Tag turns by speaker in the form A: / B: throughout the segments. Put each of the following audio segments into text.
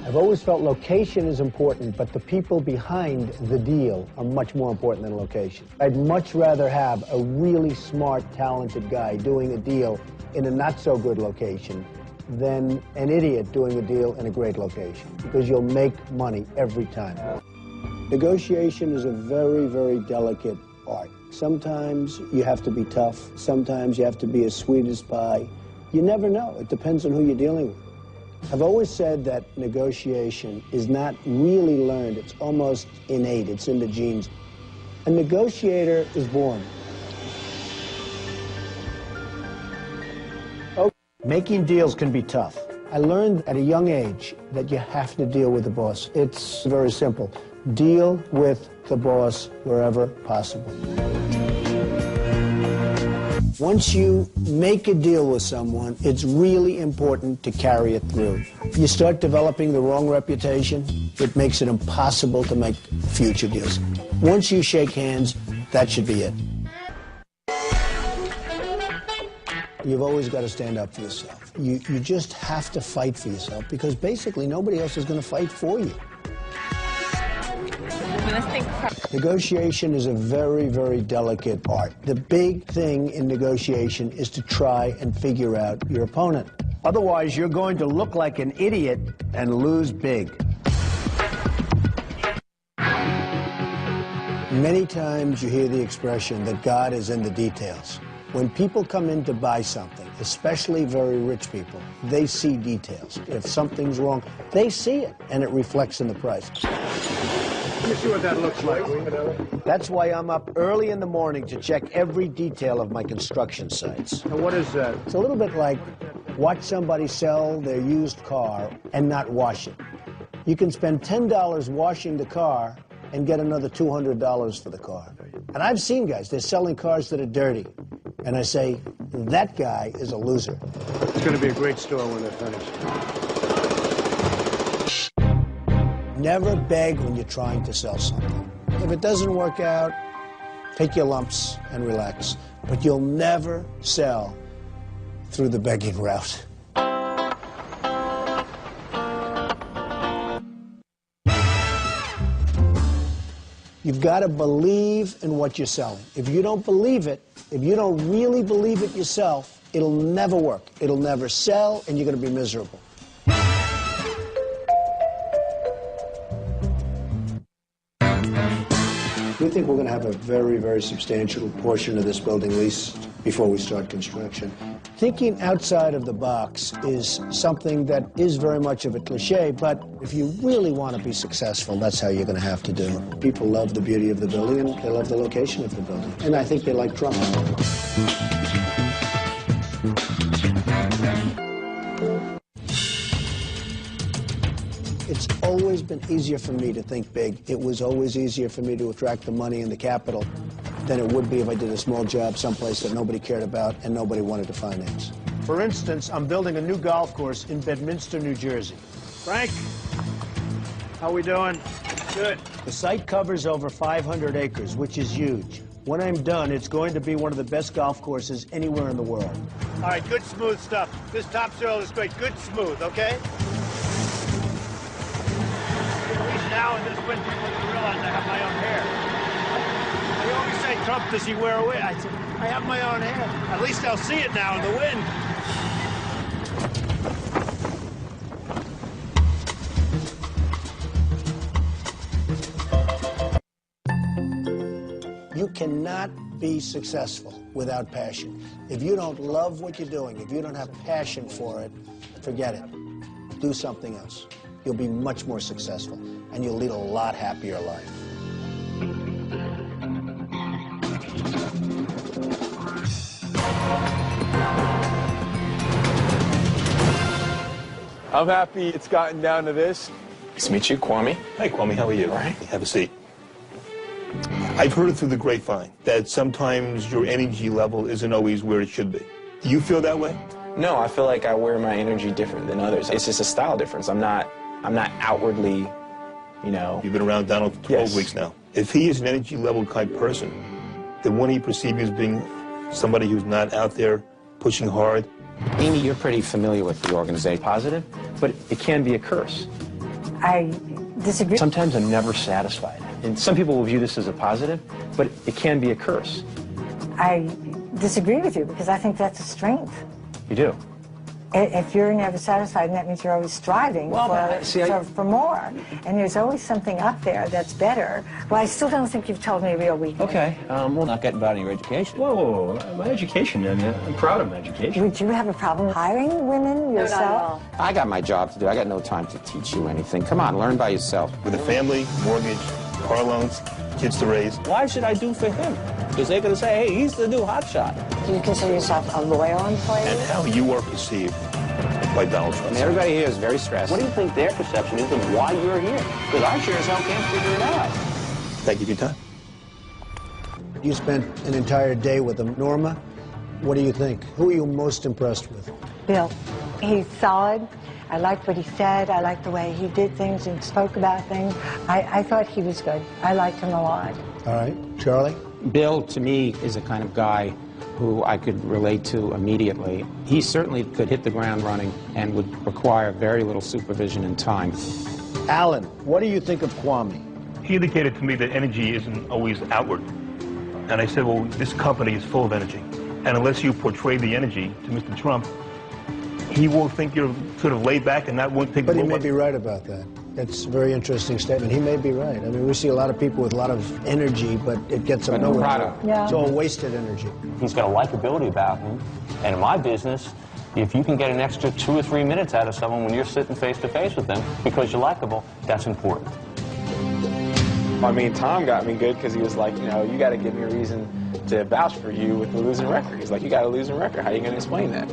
A: I've always felt location is important, but the people behind the deal are much more important than location. I'd much rather have a really smart, talented guy doing a deal in a not-so-good location than an idiot doing a deal in a great location, because you'll make money every time. Negotiation is a very, very delicate art. Sometimes you have to be tough. Sometimes you have to be as sweet as pie. You never know. It depends on who you're dealing with. I've always said that negotiation is not really learned. It's almost innate. It's in the genes. A negotiator is born. Okay. Making deals can be tough. I learned at a young age that you have to deal with the boss. It's very simple. Deal with the boss wherever possible. Once you make a deal with someone, it's really important to carry it through. You start developing the wrong reputation, it makes it impossible to make future deals. Once you shake hands, that should be it. You've always got to stand up for yourself. You just have to fight for yourself, because basically nobody else is going to fight for you. Negotiation is a very, very delicate art. The big thing in negotiation is to try and figure out your opponent. Otherwise, you're going to look like an idiot and lose big. Many times you hear the expression that God is in the details. When people come in to buy something, especially very rich people, they see details. If something's wrong, they see it, and it reflects in the price.
B: Let me see what that looks like.
A: That's why I'm up early in the morning to check every detail of my construction sites.
B: And what is that?
A: It's a little bit like watch somebody sell their used car and not wash it. You can spend $10 washing the car and get another $200 for the car. And I've seen guys, they're selling cars that are dirty. And I say, that guy is a loser.
B: It's going to be a great store when they're finished.
A: Never beg when you're trying to sell something. If it doesn't work out, take your lumps and relax. But you'll never sell through the begging route. You've got to believe in what you're selling. If you don't believe it, if you don't really believe it yourself, it'll never work. It'll never sell, and you're going to be miserable. We think we're going to have a very, very substantial portion of this building leased before we start construction. Thinking outside of the box is something that is very much of a cliche, but if you really want to be successful, that's how you're going to have to do it. People love the beauty of the building, and they love the location of the building. And I think they like Trump. It's always been easier for me to think big. It was always easier for me to attract the money and the capital than it would be if I did a small job someplace that nobody cared about and nobody wanted to finance. For instance, I'm building a new golf course in Bedminster, New Jersey.
B: Frank, how we doing? Good.
A: The site covers over 500 acres, which is huge. When I'm done, it's going to be one of the best golf courses anywhere in the world.
B: All right, good smooth stuff. This topsoil is great. Good smooth, okay? At least now in this winter, people realize I have my own hair. They always say, Trump, does he wear a wig? I said, I have my own hair. At least I'll see it now in the wind.
A: You cannot be successful without passion. If you don't love what you're doing, if you don't have passion for it, forget it. Do something else. You'll be much more successful, and you'll lead a lot happier life.
C: I'm happy it's gotten down to this.
D: Nice to meet you, Kwame.
E: Hi, Kwame. How are you?
D: All right.
E: Have a seat. I've heard it through the grapevine that sometimes your energy level isn't always where it should be. Do you feel that way?
D: No, I feel like I wear my energy different than others. It's just a style difference. I'm not outwardly, you know.
E: You've been around Donald for 12 weeks now. If he is an energy level type person, then wouldn't he perceive you as being somebody who's not out there pushing hard?
D: Amy, you're pretty familiar with the organization. Positive, but it can be a curse.
F: I disagree.
D: Sometimes I'm never satisfied. And some people will view this as a positive, but it can be a curse.
F: I disagree with you because I think that's a strength.
D: You do?
F: If you're never satisfied, that means you're always striving for more. And there's always something up there that's better. Well, I still don't think you've told me a real weakness.
G: Okay, well, not getting about your education. Whoa, my education, I mean, I'm proud of my education.
F: Would you have a problem hiring women yourself?
H: No, not at all.
D: I got my job to do. I got no time to teach you anything. Come on, learn by yourself.
E: With a family, mortgage, car loans, kids to raise.
G: Why should I do for him? Because they're going to say, hey, he's the new hotshot.
F: Do you consider yourself a loyal employee?
E: And how you are perceived by Donald Trump.
D: And everybody here is very stressed.
G: What do you think their perception is of why you're here? Because I sure as hell can't figure it out.
E: Thank you for your time.
A: You spent an entire day with him. Norma, what do you think? Who are you most impressed with?
F: Bill, he's solid. I liked what he said. I liked the way he did things and spoke about things. I thought he was good. I liked him a lot.
A: All right. Charlie?
I: Bill, to me, is the kind of guy who I could relate to immediately. He certainly could hit the ground running and would require very little supervision and time.
A: Alan, what do you think of Kwame?
E: He indicated to me that energy isn't always outward. And I said, well, this company is full of energy. And unless you portray the energy to Mr. Trump, he will think you're sort of laid back and that won't take.
A: But he may be right about that. It's a very interesting statement. He may be right. I mean, we see a lot of people with a lot of energy, but it gets them nowhere.
F: Yeah.
A: It's all wasted energy.
G: He's got a likability about him. And in my business, if you can get an extra 2 or 3 minutes out of someone when you're sitting face to face with them because you're likable, that's important.
D: I mean, Tom got me good because he was like, you know, you got to give me a reason to vouch for you with the losing record. He's like, you got a losing record. How are you going to explain that?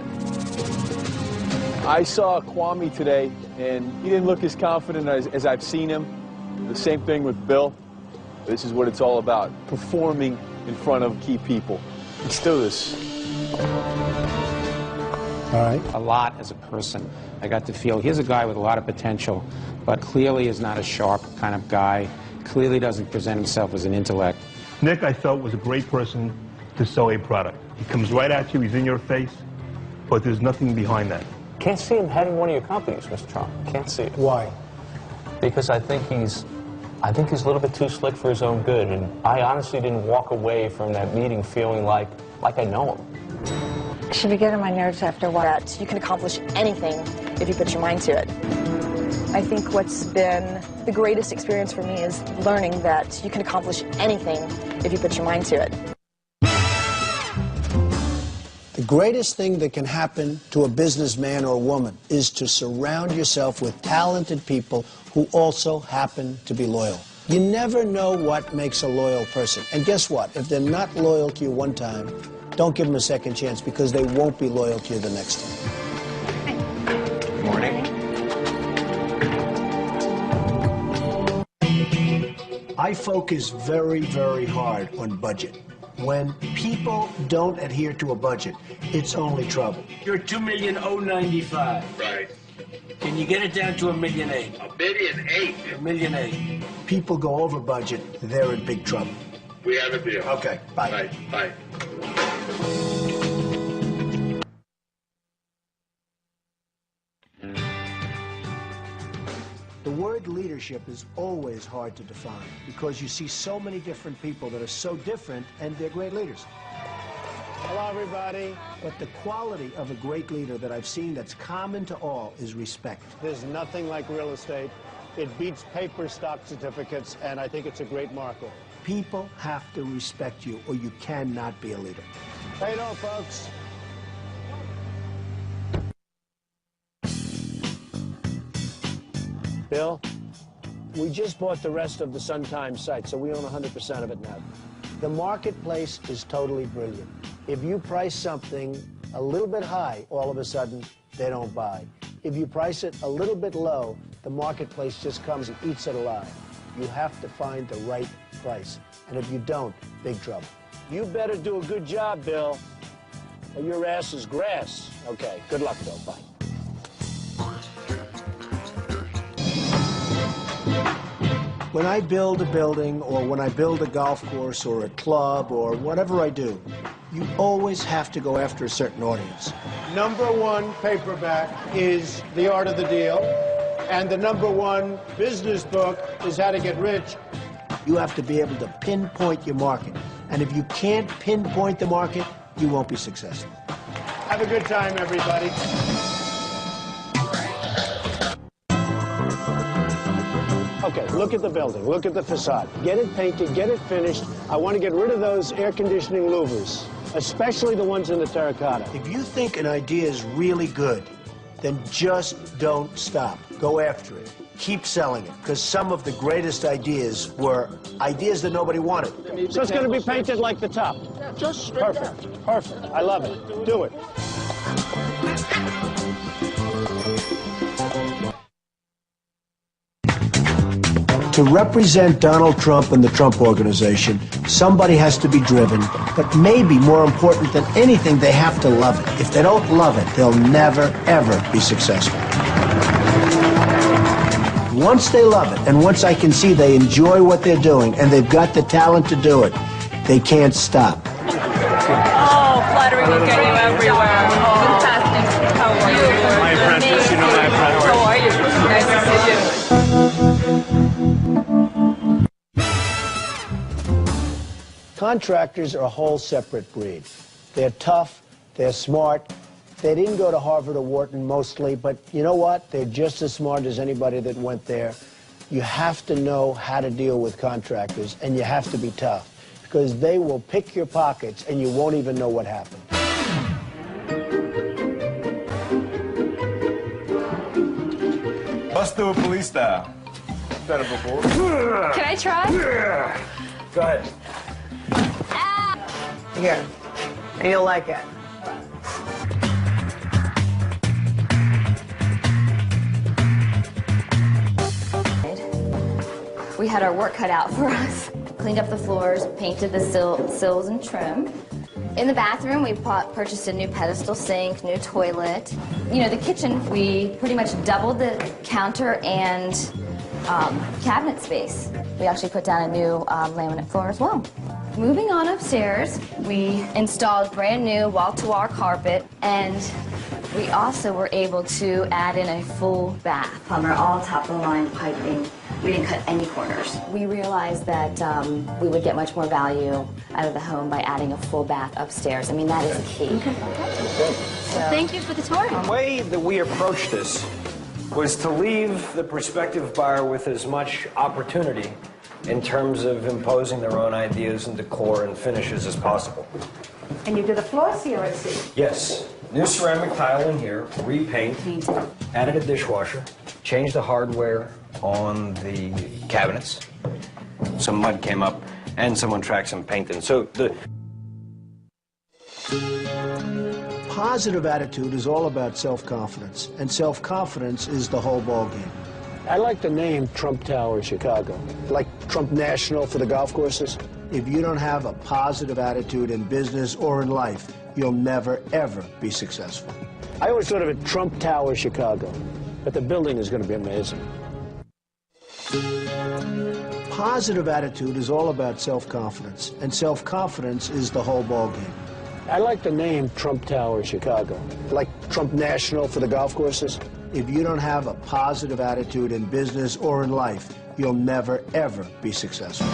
C: I saw Kwame today, and he didn't look as confident as I've seen him. The same thing with Bill. This is what it's all about, performing in front of key people. Let's do this.
A: All right.
I: A lot as a person. I got to feel here's a guy with a lot of potential, but clearly is not a sharp kind of guy. Clearly doesn't present himself as an intellect.
E: Nick, I felt, was a great person to sell a product. He comes right at you, he's in your face, but there's nothing behind that.
G: Can't see him heading one of your companies, Mr. Trump. Can't see it.
A: Why?
G: Because I think he's a little bit too slick for his own good, and I honestly didn't walk away from that meeting feeling like I know him.
F: Should we get on my nerves after a while?
H: That you can accomplish anything if you put your mind to it. I think what's been the greatest experience for me is learning that you can accomplish anything if you put your mind to it.
A: The greatest thing that can happen to a businessman or woman is to surround yourself with talented people who also happen to be loyal. You never know what makes a loyal person. And guess what? If they're not loyal to you one time, don't give them a second chance because they won't be loyal to you the next time.
D: Good morning.
A: I focus very, very hard on budget. When people don't adhere to a budget, it's only trouble.
J: You're 2,095,000.
B: Right.
J: Can you get it down to 1,800,000?
B: $1,800,000.
J: 1,800,000.
A: People go over budget, they're in big trouble.
B: We have a deal.
A: Okay, bye.
B: Bye.
A: The word leadership is always hard to define because you see so many different people that are so different and they're great leaders. Hello, everybody. But the quality of a great leader that I've seen that's common to all is respect. There's nothing like real estate. It beats paper stock certificates, and I think it's a great market. People have to respect you, or you cannot be a leader. How you doing, folks? Bill, we just bought the rest of the Sun-Times site, so we own 100% of it now. The marketplace is totally brilliant. If you price something a little bit high, all of a sudden, they don't buy. If you price it a little bit low, the marketplace just comes and eats it alive. You have to find the right price. And if you don't, big trouble. You better do a good job, Bill, or your ass is grass. Okay, good luck, Bill. Bye. When I build a building, or when I build a golf course, or a club, or whatever I do, you always have to go after a certain audience. #1 paperback is The Art of the Deal, and the #1 business book is How to Get Rich. You have to be able to pinpoint your market, and if you can't pinpoint the market, you won't be successful. Have a good time, everybody. Okay, look at the building, look at the facade. Get it painted, get it finished. I want to get rid of those air conditioning louvers, especially the ones in the terracotta. If you think an idea is really good, then just don't stop. Go after it. Keep selling it, because some of the greatest ideas were ideas that nobody wanted. So it's going to be painted like the top? Yeah, just straight down. Perfect. I love it. Do it. To represent Donald Trump and the Trump Organization, somebody has to be driven, but maybe more important than anything, they have to love it. If they don't love it, they'll never, ever be successful. Once they love it, and once I can see they enjoy what they're doing, and they've got the talent to do it, they can't stop.
K: Oh, flattery will get you everywhere. Oh, fantastic. How are you?
B: My apprentice, you know my apprentice.
K: How are you? Nice to see you.
A: Contractors are a whole separate breed. They're tough, they're smart. They didn't go to Harvard or Wharton mostly, but you know what? They're just as smart as anybody that went there. You have to know how to deal with contractors, and you have to be tough, because they will pick your pockets and you won't even know what happened.
L: Let's do it police style. Done it before.
K: Can I try?
A: Go ahead. Here, and you'll like it.
M: We had our work cut out for us. Cleaned up the floors, painted the sills and trim. In the bathroom, we purchased a new pedestal sink, new toilet. You know, the kitchen, we pretty much doubled the counter and cabinet space. We actually put down a new laminate floor as well. Moving on upstairs, we installed brand new wall-to-wall carpet, and we also were able to add in a full bath. Plumber, all top-of-the-line piping. We didn't cut any corners. We realized that we would get much more value out of the home by adding a full bath upstairs. I mean, that is key. Okay.
K: So, thank you for the tour.
N: The way that we approached this was to leave the prospective buyer with as much opportunity in terms of imposing their own ideas and decor and finishes as possible.
F: And you did the floors here, I see.
N: Yes. New ceramic tile in here, repaint, added a dishwasher, changed the hardware on the cabinets. Some mud came up, and someone tracked some paint in. So the
A: Positive attitude is all about self-confidence, and self-confidence is the whole ballgame. I like the name Trump Tower Chicago, like Trump National for the golf courses. If you don't have a positive attitude in business or in life, you'll never, ever be successful. I always thought of it Trump Tower Chicago, but the building is going to be amazing. Positive attitude is all about self-confidence, and self-confidence is the whole ballgame. I like the name Trump Tower Chicago, like Trump National for the golf courses. If you don't have a positive attitude in business or in life, you'll never, ever be successful.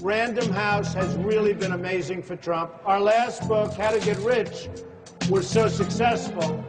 A: Random House has really been amazing for Trump. Our last book, How to Get Rich, was so successful